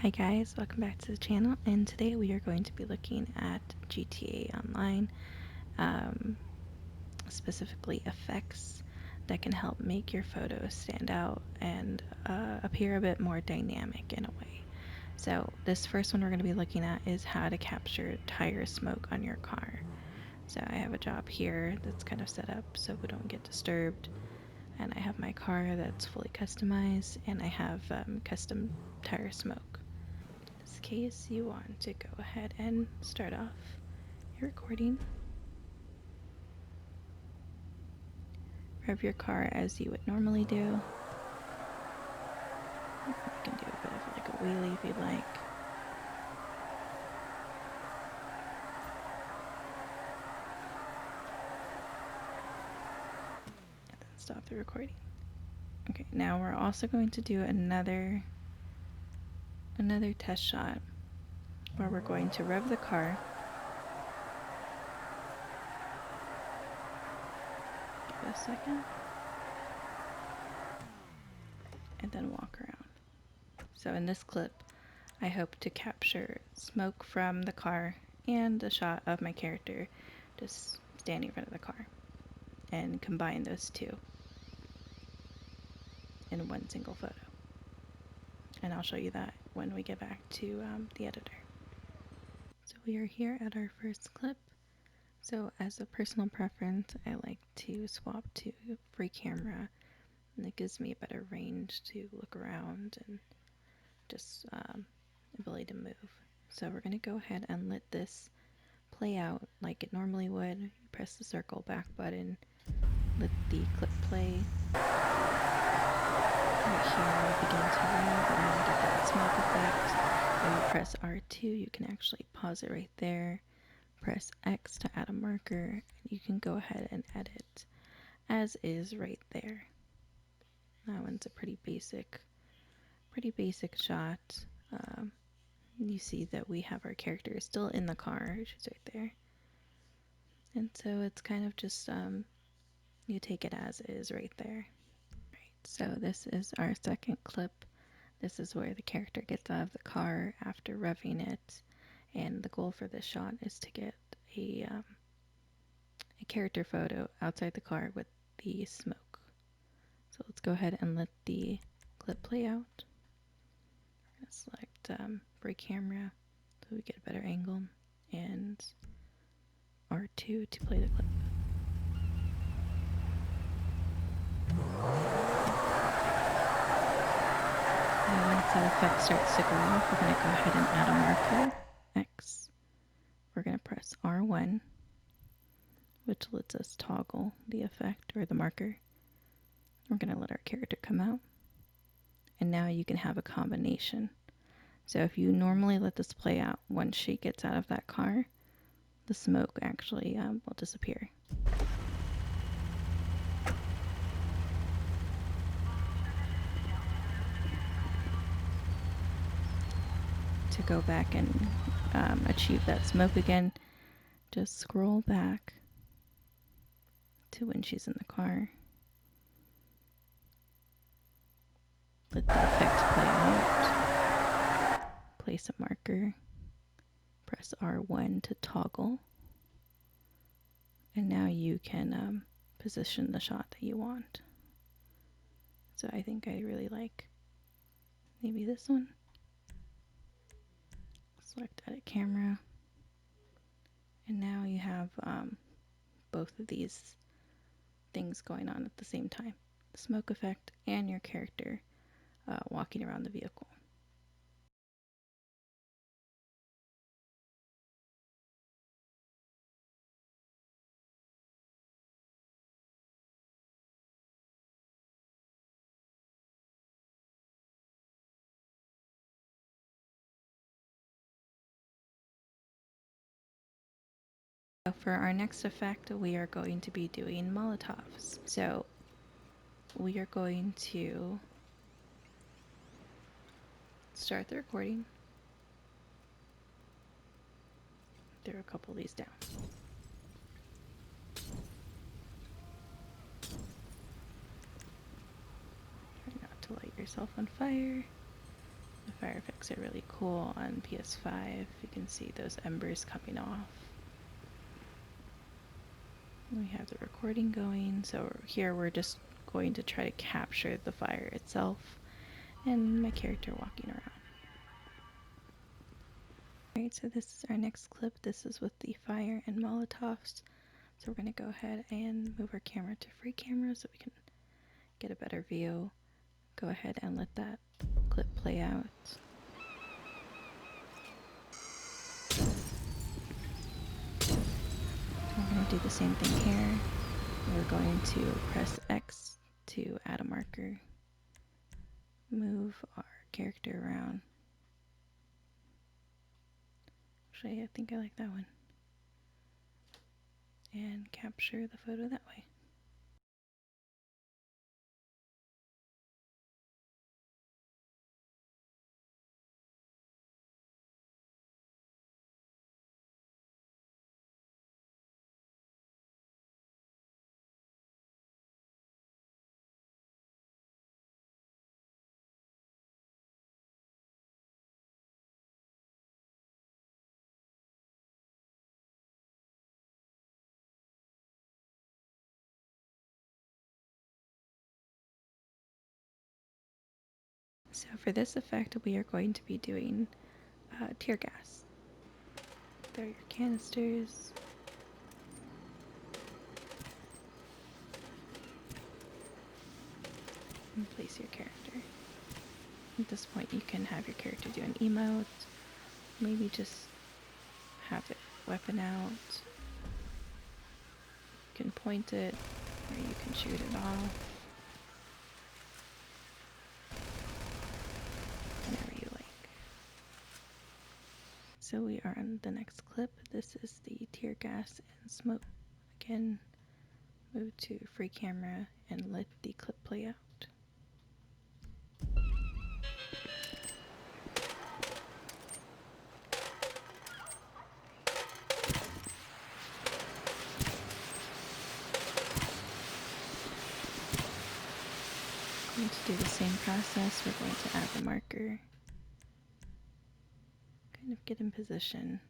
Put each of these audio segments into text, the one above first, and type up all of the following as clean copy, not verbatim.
Hi guys, welcome back to the channel, and today we are going to be looking at GTA Online, specifically effects that can help make your photos stand out and appear a bit more dynamic in a way. So this first one we're going to be looking at is how to capture tire smoke on your car. So I have a job here that's kind of set up so we don't get disturbed, and I have my car that's fully customized, and I have custom tire smoke. In this case, you want to go ahead and start off your recording. Rev your car as you would normally do. You can do a bit of like a wheelie if you'd like. And then stop the recording. Okay, now we're also going to do another test shot where we're going to rev the car. Give it a second. And then walk around. So in this clip, I hope to capture smoke from the car and a shot of my character just standing in front of the car, and combine those two in one single photo. And I'll show you that when we get back to the editor. So we are here at our first clip. So as a personal preference, I like to swap to free camera, and it gives me a better range to look around and just ability to move. So we're going to go ahead and let this play out like it normally would. You press the circle back button, let the clip play. Right here we begin to rev and get that smoke effect. When you press R2, you can actually pause it right there. Press X to add a marker, and you can go ahead and edit as is right there. That one's a pretty basic shot. You see that we have our character still in the car, which is right there. And so it's kind of just, you take it as is right there. Right, so this is our second clip. This is where the character gets out of the car after revving it, and the goal for this shot is to get a character photo outside the car with the smoke. So let's go ahead and let the clip play out. We're going to select brake camera so we get a better angle, and R2 to play the clip. Now once that effect starts to go off, we're going to go ahead and add a marker, X. We're going to press R1, which lets us toggle the effect or the marker. We're going to let our character come out, and now you can have a combination. So if you normally let this play out, once she gets out of that car, the smoke actually will disappear. To go back and achieve that smoke again, just scroll back to when she's in the car. Let the effect play out. Place a marker. Press R1 to toggle. And now you can position the shot that you want. So I think I really like maybe this one. Select edit camera. And now you have both of these things going on at the same time. The smoke effect and your character walking around the vehicle. For our next effect, we are going to be doing Molotovs. So we are going to start the recording. Throw a couple of these down. Try not to light yourself on fire. fire effects are really cool on PS5. You can see those embers coming off. We have the recording going, so here we're just going to try to capture the fire itself and my character walking around. Alright, so this is our next clip. This is with the fire and Molotovs. So we're going to go ahead and move our camera to free camera so we can get a better view. Go ahead and let that clip play out. We're going to do the same thing here. We're going to press X to add a marker. Move our character around. Actually, I think I like that one. And capture the photo that way. So for this effect, we are going to be doing tear gas. There are your canisters. And place your character. At this point, you can have your character do an emote. Maybe just have it weapon out. You can point it, or you can shoot it off. Whenever you like. So we are on the next clip. This is the tear gas and smoke. Again, move to free camera and let the clip play out. Going to do the same process. We're going to add the marker. Kind of get in position.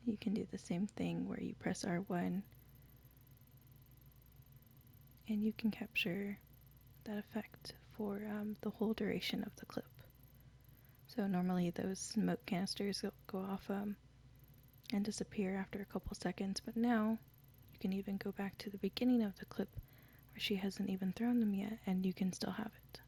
You can do the same thing where you press R1 and you can capture that effect for the whole duration of the clip. So normally those smoke canisters go off and disappear after a couple seconds, but now you can even go back to the beginning of the clip where she hasn't even thrown them yet and you can still have it.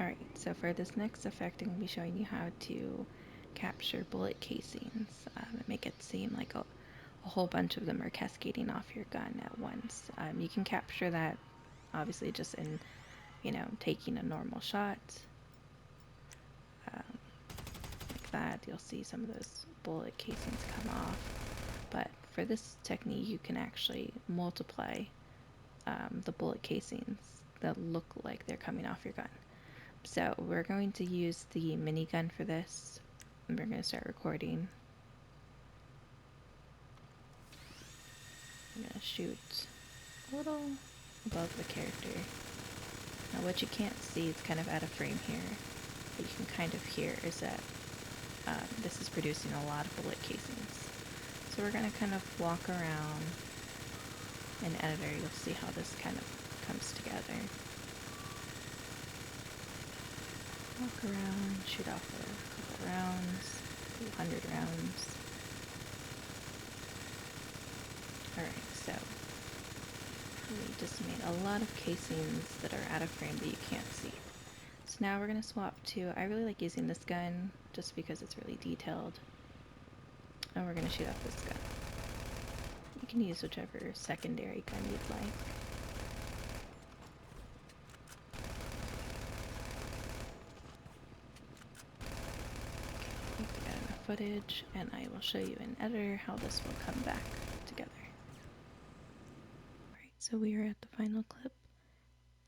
Alright, so for this next effect, I'm going to be showing you how to capture bullet casings and make it seem like a whole bunch of them are cascading off your gun at once. You can capture that obviously just in, taking a normal shot. Like that, you'll see some of those bullet casings come off. But for this technique, you can actually multiply the bullet casings that look like they're coming off your gun. So we're going to use the minigun for this, and we're going to start recording. I'm going to shoot a little above the character. Now what you can't see, it's kind of out of frame here, but you can kind of hear is that this is producing a lot of bullet casings. So we're going to kind of walk around. In editor, you'll see how this kind of comes together. Walk around, shoot off a couple rounds, 100 rounds. Alright, so we just made a lot of casings that are out of frame that you can't see. So now we're going to swap to, I really like using this gun just because it's really detailed. And we're going to shoot off this gun. You can use whichever secondary gun you'd like. footage and I will show you in editor how this will come back together. Alright, so we are at the final clip.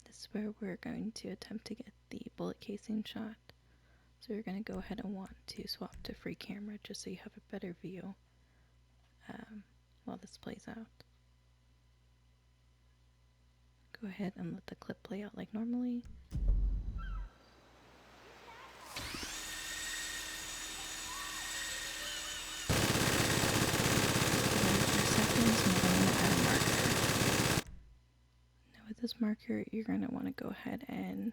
This is where we're going to attempt to get the bullet casing shot. So you're going to go ahead and want to swap to free camera just so you have a better view while this plays out. Go ahead and let the clip play out like normally. Now with this marker, you're going to want to go ahead and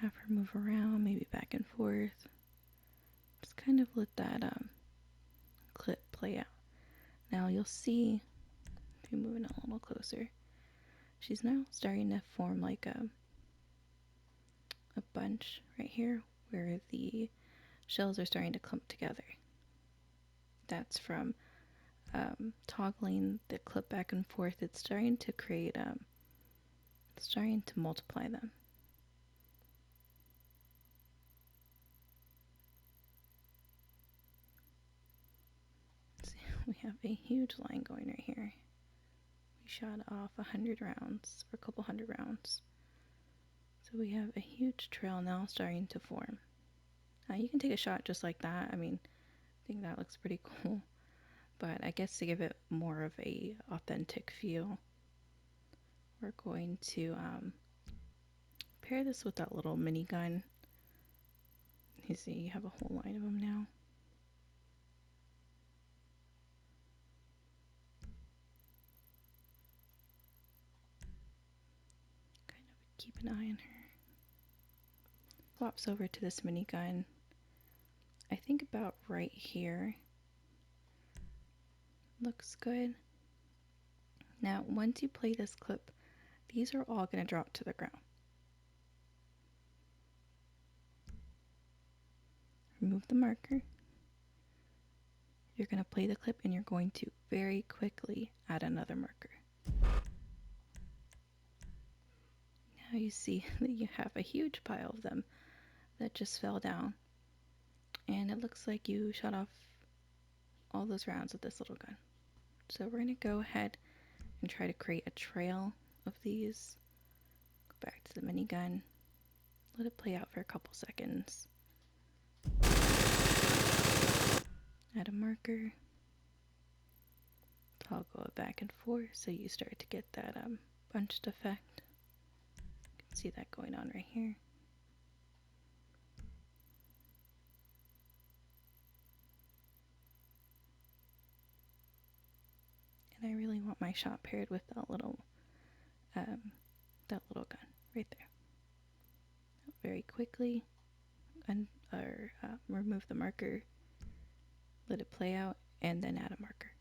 have her move around, maybe back and forth. Just kind of let that clip play out. Now you'll see, if you move it a little closer, she's now starting to form like a bunch right here where the shells are starting to clump together. That's from toggling the clip back and forth. It's starting to create, it's starting to multiply them. See, we have a huge line going right here. We shot off 100 rounds, or a couple hundred rounds. So we have a huge trail now starting to form. Now you can take a shot just like that. I mean, I think that looks pretty cool. But I guess to give it more of a authentic feel, we're going to pair this with that little minigun. You see, you have a whole line of them now. Kind of keep an eye on her. Swaps over to this minigun. I think about right here. Looks good. Now, once you play this clip, these are all going to drop to the ground. Remove the marker. You're going to play the clip and you're going to very quickly add another marker. Now you see that you have a huge pile of them that just fell down. And it looks like you shot off all those rounds with this little gun. So we're going to go ahead and try to create a trail of these. Go back to the minigun. Let it play out for a couple seconds. Add a marker. Toggle it back and forth so you start to get that bunched effect. You can see that going on right here. And I really want my shot paired with that little gun right there. Very quickly, remove the marker, let it play out, and then add a marker.